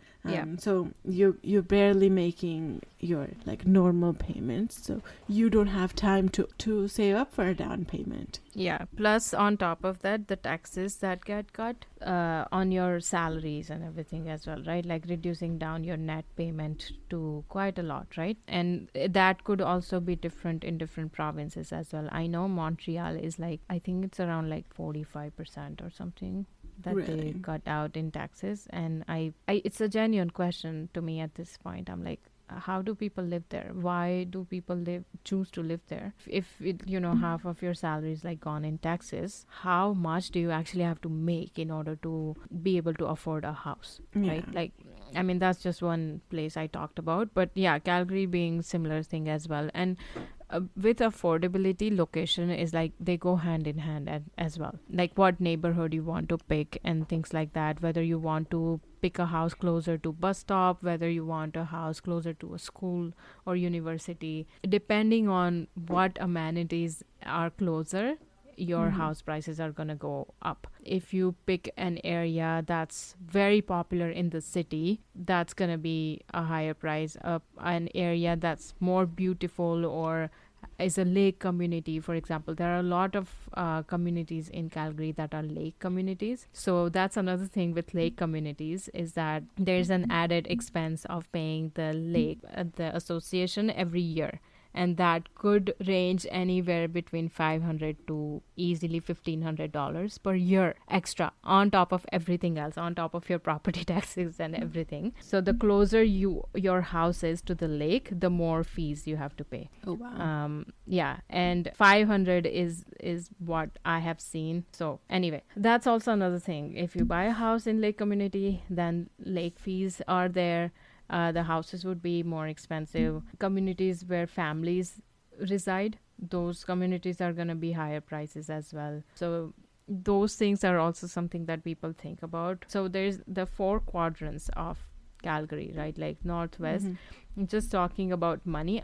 So you're barely making your like normal payments, so you don't have time to save up for a down payment.
Yeah. Plus, on top of that, the taxes that get cut on your salaries and everything as well, right? Like reducing down your net payment to quite a lot, right? And that could also be different in different provinces as well. I know Montreal is like, I think it's around like 45% or something that they cut out in taxes. And I it's a genuine question to me at this point. I'm like, how do people live there? Why do people choose to live there? If it, half of your salary is like gone in taxes, how much do you actually have to make in order to be able to afford a house, right? Like, I mean, that's just one place I talked about, but yeah, Calgary being similar thing as well. And with affordability, location is like they go hand in hand as well. Like what neighborhood you want to pick and things like that, whether you want to pick a house closer to bus stop, whether you want a house closer to a school or university, depending on what amenities are closer, your house prices are going to go up. If you pick an area that's very popular in the city, that's going to be a higher price. An area that's more beautiful or is a lake community, for example. There are a lot of communities in Calgary that are lake communities. So that's another thing with lake communities, is that there's an added expense of paying the lake, the association every year. And that could range anywhere between $500 to easily $1,500 per year extra on top of everything else, on top of your property taxes and everything. So the closer your house is to the lake, the more fees you have to pay.
Oh wow.
And 500 is what I have seen. So anyway, that's also another thing. If you buy a house in lake community, then lake fees are there. The houses would be more expensive. Communities where families reside, those communities are going to be higher prices as well. So those things are also something that people think about. So there's the 4 quadrants of Calgary, right? Like Northwest. Just talking about money,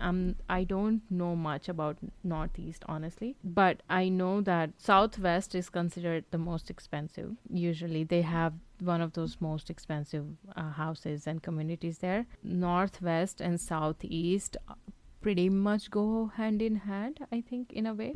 I don't know much about Northeast, honestly, but I know that Southwest is considered the most expensive. Usually they have one of those most expensive houses and communities there. Northwest and Southeast pretty much go hand in hand, I think, in a way,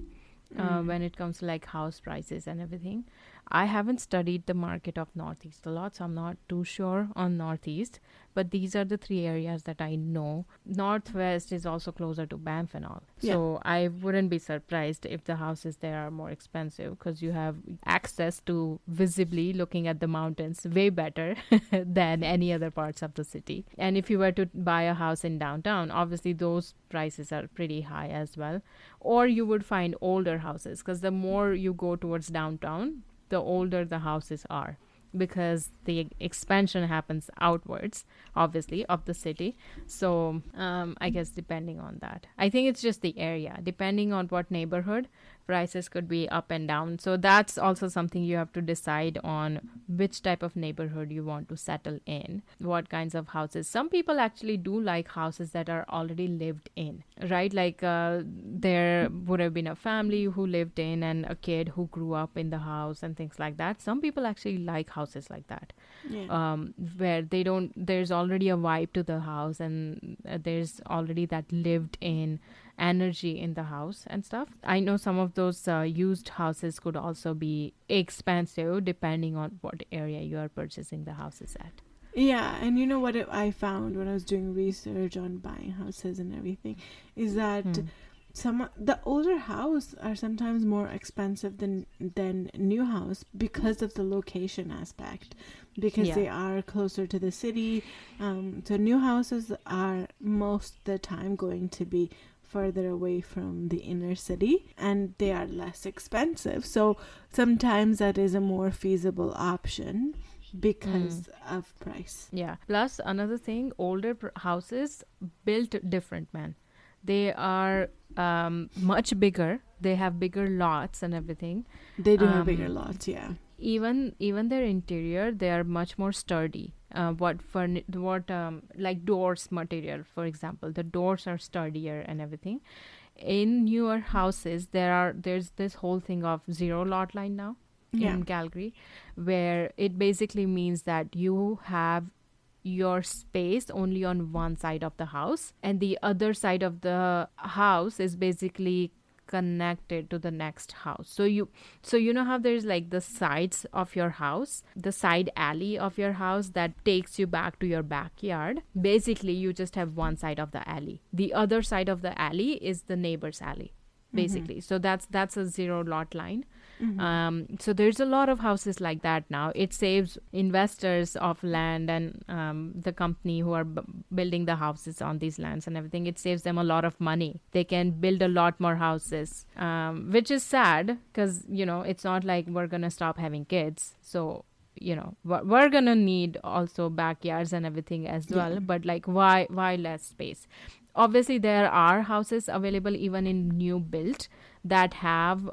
when it comes to like house prices and everything. I haven't studied the market of Northeast a lot, so I'm not too sure on Northeast, but these are the 3 areas that I know. Northwest is also closer to Banff and all. So I wouldn't be surprised if the houses there are more expensive, because you have access to visibly looking at the mountains way better than any other parts of the city. And if you were to buy a house in downtown, obviously those prices are pretty high as well. Or you would find older houses, because the more you go towards downtown, the older the houses are, because the expansion happens outwards, obviously, of the city. So I guess depending on that, I think it's just the area. Depending on what neighborhood, prices could be up and down. So that's also something you have to decide on, which type of neighborhood you want to settle in, what kinds of houses. Some people actually do like houses that are already lived in, right? Like there would have been a family who lived in and a kid who grew up in the house and things like that. Some people actually like houses like that, where there's already a vibe to the house, and there's already that lived in energy in the house and stuff. I know some of those used houses could also be expensive depending on what area you are purchasing the houses at.
Yeah, and you know what I found when I was doing research on buying houses and everything is that
Hmm.
the older house are sometimes more expensive than new house because of the location aspect, because
Yeah.
they are closer to the city. So new houses are most of the time going to be further away from the inner city, and they are less expensive. So sometimes that is a more feasible option
Hmm.
because of price.
Yeah. Plus, another thing, older houses built different, man. They are much bigger. They have bigger lots and everything.
They do have bigger
Um,
lots, yeah.
even their interior, they are much more sturdy. What like doors material, for example, the doors are sturdier and everything. In newer houses, there's this whole thing of zero lot line now
Yeah.
in Calgary, where it basically means that you have your space only on one side of the house, and the other side of the house is basically connected to the next house. So you know how there's like the sides of your house, the side alley of your house that takes you back to your backyard. Basically, you just have one side of the alley. The other side of the alley is the neighbor's alley,
Mm-hmm.
basically. So that's a zero lot line.
Mm-hmm.
So there's a lot of houses like that now. It saves investors of land and the company who are building the houses on these lands and everything. It saves them a lot of money. They can build a lot more houses, which is sad because, it's not like we're going to stop having kids. So, we're going to need also backyards and everything as
Yeah.
well. But like, why less space? Obviously, there are houses available even in new built that have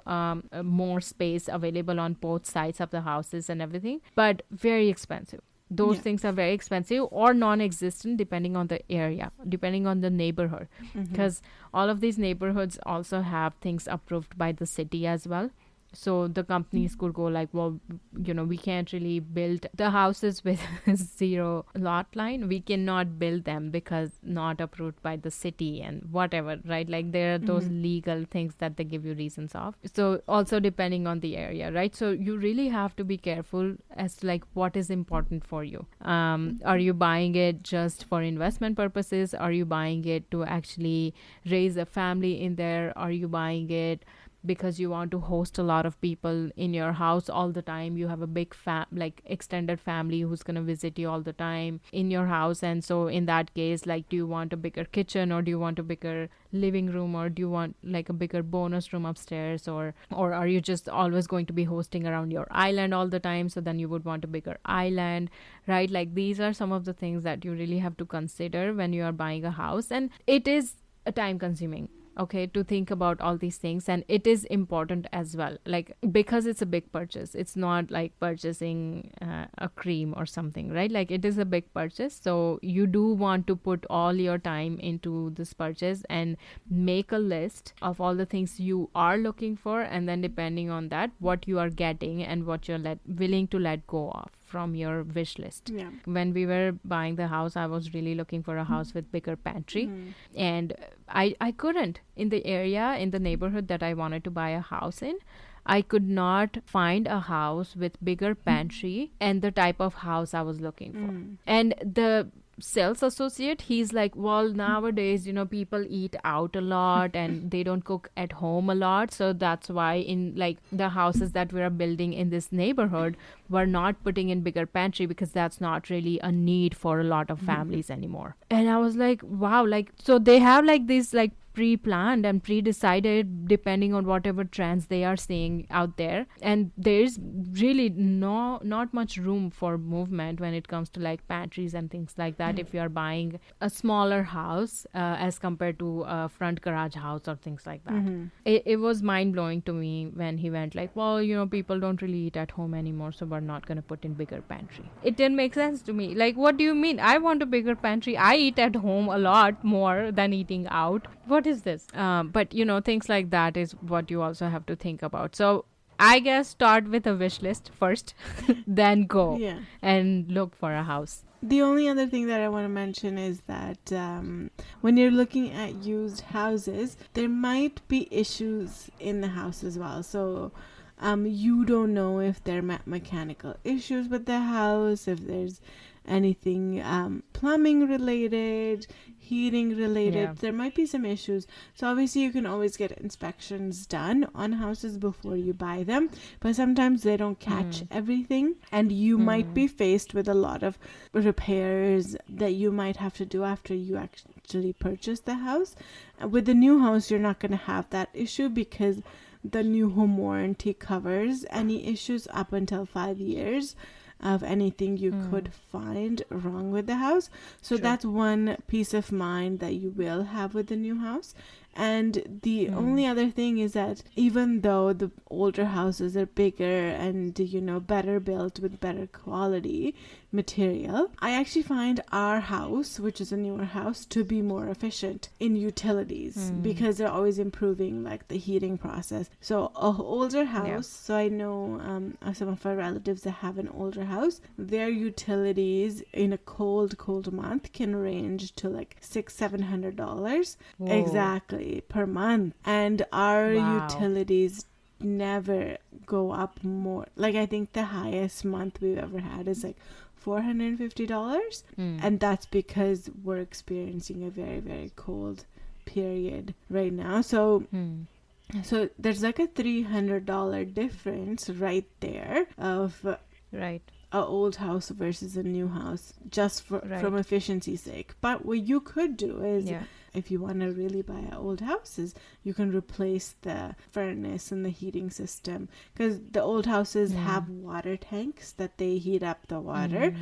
more space available on both sides of the houses and everything, but very expensive. Those
Yeah.
things are very expensive or non-existent depending on the area, depending on the neighborhood,
Mm-hmm.
because all of these neighborhoods also have things approved by the city as well. So the companies could go like, well, we can't really build the houses with zero lot line. We cannot build them because not approved by the city and whatever, right? Like there are those
Mm-hmm.
legal things that they give you reasons of. So also depending on the area, right? So you really have to be careful as to like what is important for you. Are you buying it just for investment purposes? Are you buying it to actually raise a family in there? Are you buying it because you want to host a lot of people in your house all the time? You have a big like extended family who's going to visit you all the time in your house, and so in that case, like, do you want a bigger kitchen, or do you want a bigger living room, or do you want like a bigger bonus room upstairs, or are you just always going to be hosting around your island all the time, so then you would want a bigger island, right? Like these are some of the things that you really have to consider when you are buying a house, and it is a time consuming, okay, to think about all these things, and it is important as well, like because it's a big purchase. It's not like purchasing a cream or something, right? Like it is a big purchase, so you do want to put all your time into this purchase and make a list of all the things you are looking for, and then depending on that, what you are getting and what you're willing to let go of from your wish list.
Yeah.
When we were buying the house, I was really looking for a house with bigger pantry, and I couldn't, in the area, in the neighborhood that I wanted to buy a house in, I could not find a house with bigger pantry and the type of house I was looking for. And the sales associate, he's like, well, nowadays, people eat out a lot and they don't cook at home a lot, so that's why in like the houses that we are building in this neighborhood, we're not putting in bigger pantry because that's not really a need for a lot of families anymore. And I was like, wow, like, so they have like these like pre-planned and pre-decided depending on whatever trends they are seeing out there, and there's really not much room for movement when it comes to like pantries and things like that if you are buying a smaller house as compared to a front garage house or things like that. It was mind-blowing to me when he went like, well, people don't really eat at home anymore, so we're not going to put in bigger pantry. It didn't make sense to me. Like, what do you mean? I want a bigger pantry. I eat at home a lot more than eating out. What is this? But things like that is what you also have to think about. So I guess start with a wish list first, then go
Yeah.
and look for a house.
The only other thing that I want to mention is that when you're looking at used houses, there might be issues in the house as well. So you don't know if there are mechanical issues with the house, if there's anything plumbing related, heating related.
Yeah.
There might be some issues. So obviously you can always get inspections done on houses before you buy them, but sometimes they don't catch everything, and you might be faced with a lot of repairs that you might have to do after you actually purchase the house. With the new house, you're not going to have that issue because the new home warranty covers any issues up until 5 years of anything you could find wrong with the house. So
True.
that's one peace of mind that you will have with the new house. And the only other thing is that even though the older houses are bigger and, you know, better built with better quality material, I actually find our house, which is a newer house, to be more efficient in utilities because they're always improving like the heating process. So a older house, so I know some of our relatives that have an older house, their utilities in a cold month can range to like $600-700.
Whoa.
Exactly, per month. And our
Wow.
utilities never go up more. Like I think the highest month we've ever had is like $450, and that's because we're experiencing a very, very cold period right now. So there's like a $300 difference right there of
Right.
a old house versus a new house, just from efficiency's sake. But what you could do is, if you want to really buy old houses, you can replace the furnace and the heating system, because the old houses have water tanks that they heat up the water.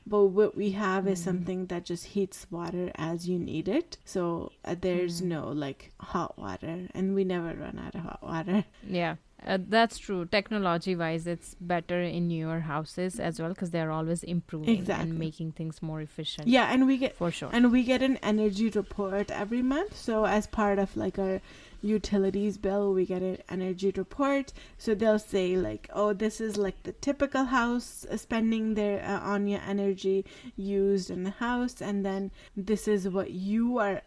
But what we have is something that just heats water as you need it. So there's no like hot water, and we never run out of hot water.
Yeah. That's true. Technology wise, it's better in newer houses as well, because they're always improving and making things more efficient.
Yeah, and we get
for sure.
And we get an energy report every month. So as part of like our utilities bill, we get an energy report. So they'll say like, oh, this is like the typical house spending their on your energy used in the house, and then this is what you are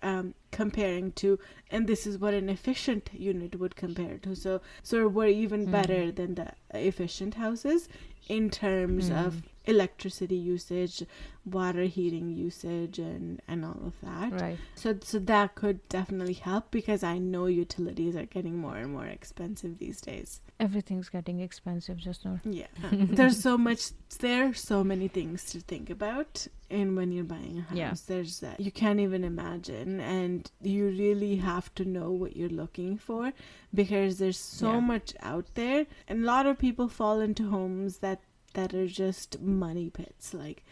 comparing to, and this is what an efficient unit would compare to. So we're even better than the efficient houses in terms of electricity usage, water heating usage, and all of that.
Right.
So that could definitely help, because I know utilities are getting more and more expensive these days.
Everything's getting expensive just now.
Yeah. There's so many things to think about. And when you're buying a house, there's that you can't even imagine, and you really have to know what you're looking for, because there's so much out there, and a lot of people fall into homes that are just money pits. Like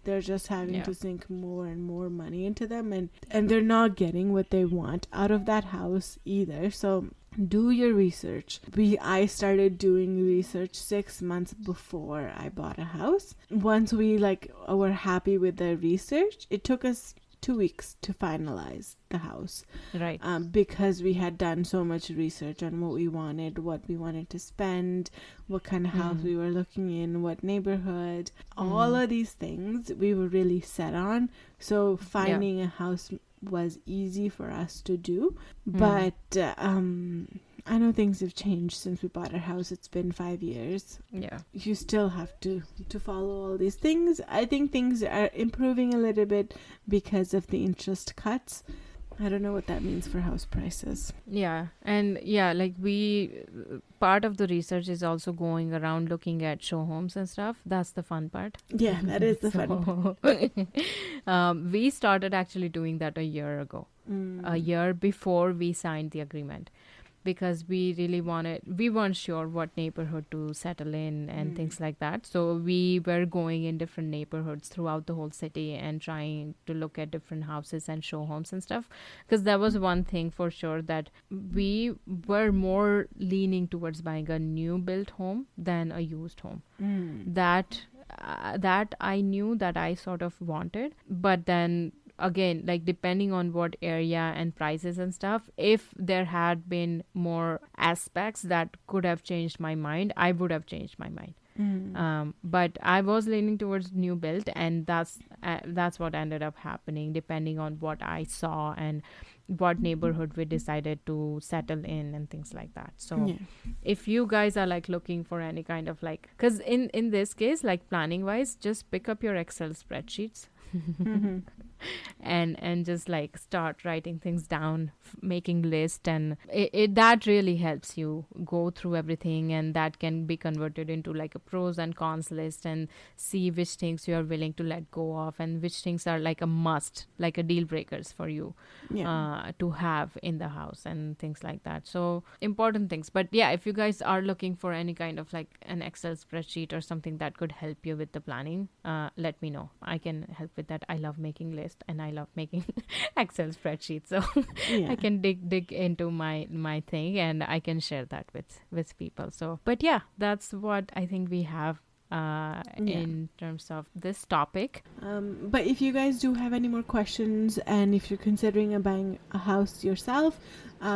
they're just having to sink more and more money into them, and they're not getting what they want out of that house either. So do your research. I started doing research 6 months before I bought a house. Once we were happy with the research, it took us 2 weeks to finalize the house.
Right.
Because we had done so much research on what we wanted to spend, what kind of house we were looking in, what neighborhood, all of these things we were really set on. So finding a house was easy for us to do. But I know things have changed since we bought our house. It's been 5 years.
Yeah.
You still have to follow all these things. I think things are improving a little bit because of the interest cuts. I don't know what that means for house prices.
Yeah. And part of the research is also going around looking at show homes and stuff. That's the fun part.
Yeah, that is the fun part.
We started actually doing that a year ago, a year before we signed the agreement, because we weren't sure what neighborhood to settle in and things like that. So we were going in different neighborhoods throughout the whole city and trying to look at different houses and show homes and stuff. Because there was one thing for sure, that we were more leaning towards buying a new built home than a used home. That I knew that I sort of wanted. But then again, depending on what area and prices and stuff, if there had been more aspects that could have changed my mind, I would have changed my mind. But I was leaning towards new build, and that's what ended up happening, depending on what I saw and what neighborhood we decided to settle in and things like that. So
Yeah.
if you guys are like looking for any kind of like, because in this case, like planning wise, just pick up your Excel spreadsheets and just like start writing things down, making list, and it that really helps you go through everything, and that can be converted into like a pros and cons list, and see which things you are willing to let go of and which things are like a must, like a deal breakers for you to have in the house and things like that. So important things. But yeah, if you guys are looking for any kind of like an Excel spreadsheet or something that could help you with the planning, let me know. I can help with that. I love making lists and I love making Excel spreadsheets, so I can dig into my thing, and I can share that with people. So but yeah, that's what I think we have in terms of this topic.
But if you guys do have any more questions, and if you're considering buying a house yourself,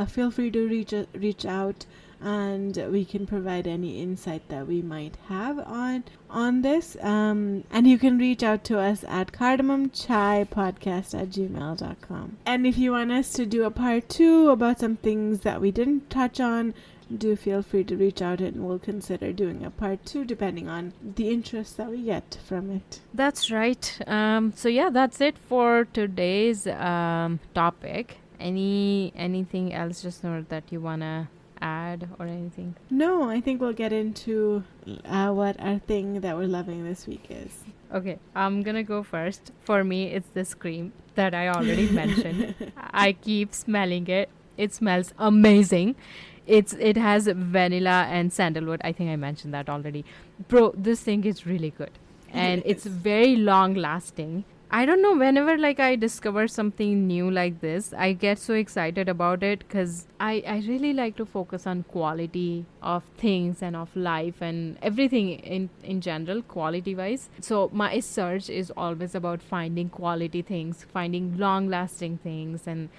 feel free to reach out, and we can provide any insight that we might have on this. And you can reach out to us at cardamomchaipodcast@gmail.com. And if you want us to do a part 2 about some things that we didn't touch on, do feel free to reach out, and we'll consider doing a part 2 depending on the interest that we get from it.
That's right. So yeah, that's it for today's topic. Anything else, just know that you wanna add or anything?
No, I think we'll get into what our thing that we're loving this week is.
Okay, I'm gonna go first. For me, it's this cream that I already mentioned. I keep smelling it. It smells amazing. It has vanilla and sandalwood. I think I mentioned that already. Bro, this thing is really good. And it's very long lasting. I don't know, whenever like I discover something new like this, I get so excited about it, because I really like to focus on quality of things and of life and everything in general, quality wise. So my search is always about finding quality things, finding long lasting things, and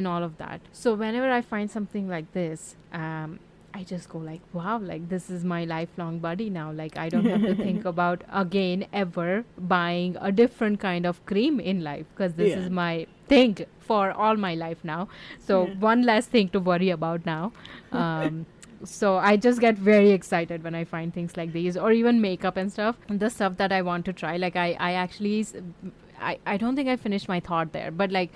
all of that. So whenever I find something like this, I just go like, wow, like this is my lifelong buddy now. Like I don't have to think about again ever buying a different kind of cream in life, because this is my thing for all my life now. So one less thing to worry about now. So I just get very excited when I find things like these, or even makeup and stuff. The stuff that I want to try, like I actually, I don't think I finished my thought there, but like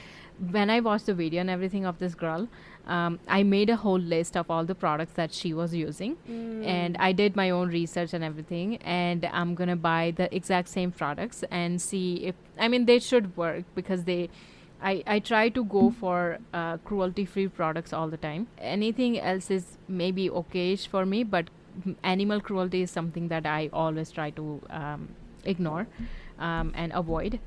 when I watched the video and everything of this girl, I made a whole list of all the products that she was using, and I did my own research and everything, and I'm gonna buy the exact same products and see if, I mean, they should work, because I try to go for cruelty-free products all the time. Anything else is maybe okayish for me, but animal cruelty is something that I always try to ignore and avoid.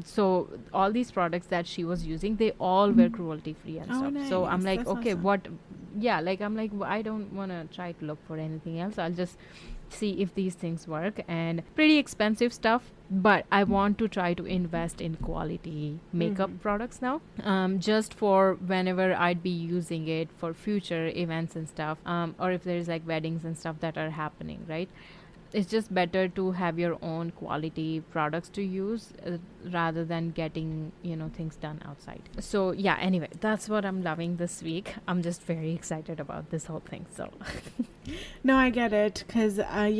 So all these products that she was using, they all were cruelty free and stuff.
Nice.
So I'm like,
That's
okay,
awesome.
I'm like, I don't want to try to look for anything else. I'll just see if these things work. And pretty expensive stuff, but I want to try to invest in quality makeup products now, just for whenever I'd be using it for future events and stuff, or if there's like weddings and stuff that are happening, right? It's just better to have your own quality products to use, rather than getting, things done outside. So yeah, anyway, that's what I'm loving this week. I'm just very excited about this whole thing. So
No, I get it, because I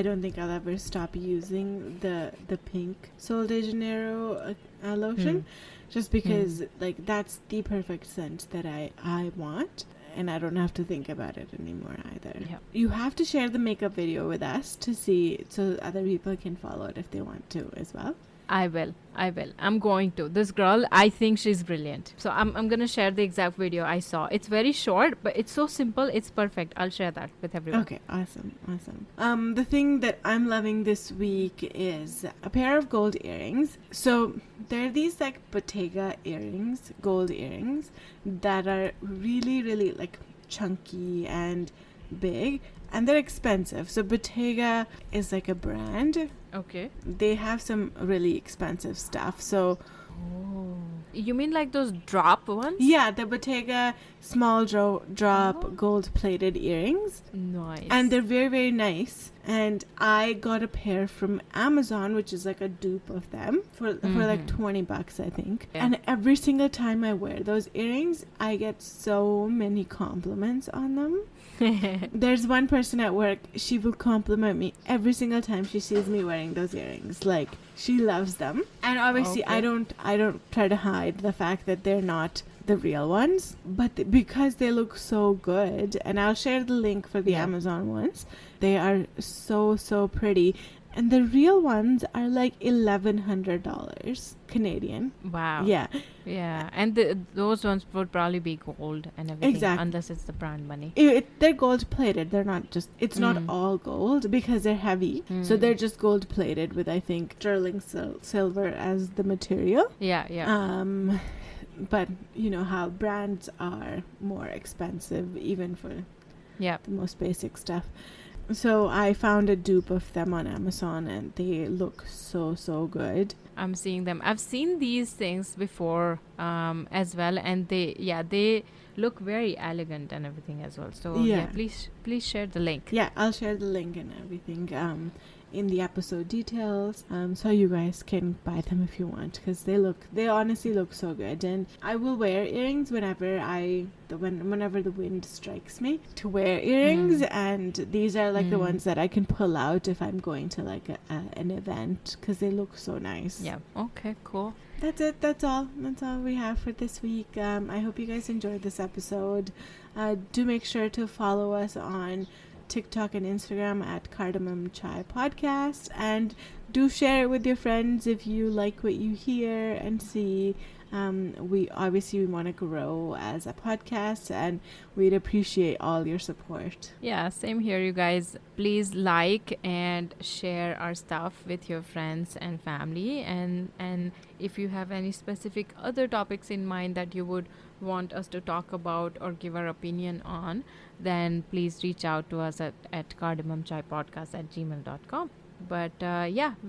don't think I'll ever stop using the pink Sol de Janeiro lotion, just because like that's the perfect scent that I want. And I don't have to think about it anymore either.
Yeah.
You have to share the makeup video with us to see, so other people can follow it if they want to as well.
I will. I'm going to. This girl, I think she's brilliant. So I'm going to share the exact video I saw. It's very short, but it's so simple. It's perfect. I'll share that with everyone.
Okay, awesome. The thing that I'm loving this week is a pair of gold earrings. So there are these like Bottega earrings, gold earrings, that are really, really like chunky and big, and they're expensive. So Bottega is like a brand.
Okay.
They have some really expensive stuff. So
You mean like those drop ones?
Yeah, the Bottega small drop gold-plated earrings.
Nice.
And they're very, very nice. And I got a pair from Amazon, which is like a dupe of them, for like $20, I think.
Yeah.
And every single time I wear those earrings, I get so many compliments on them. There's one person at work, she will compliment me every single time she sees me wearing those earrings. Like, she loves them. And obviously I don't try to hide the fact that they're not the real ones, but because they look so good, and I'll share the link for the Amazon ones. They are so pretty. And the real ones are like $1,100 Canadian.
Wow.
Yeah.
Yeah. And those ones would probably be gold and everything.
Exactly.
Unless it's the brand money.
They're gold plated. They're not just, it's not all gold because they're heavy. So they're just gold plated with, I think, sterling silver as the material.
Yeah.
But you know how brands are more expensive even for the most basic stuff. So I found a dupe of them on Amazon and they look so good.
I'm seeing them. I've seen these things before as well, and they look very elegant and everything as well. So please share the link.
Yeah, I'll share the link and everything in the episode details, so you guys can buy them if you want, because they honestly look so good. And I will wear earrings whenever the wind strikes me to wear earrings, and these are like the ones that I can pull out if I'm going to like an event, because they look so nice.
Yeah. Okay, cool.
That's it. That's all we have for this week. I hope you guys enjoyed this episode. Do make sure to follow us on TikTok and Instagram at Cardamom Chai Podcast, and do share it with your friends if you like what you hear and see. We want to grow as a podcast, and we'd appreciate all your support.
Yeah, same here, you guys. Please like and share our stuff with your friends and family, and if you have any specific other topics in mind that you would want us to talk about or give our opinion on, then please reach out to us at cardamomchaipodcast@gmail.com. But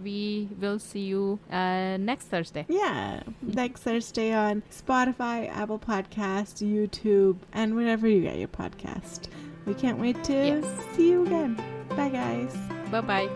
we will see you next Thursday.
Yeah, next Thursday on Spotify, Apple Podcasts, YouTube, and wherever you get your podcast. We can't wait to see you again. Bye, guys.
Bye-bye.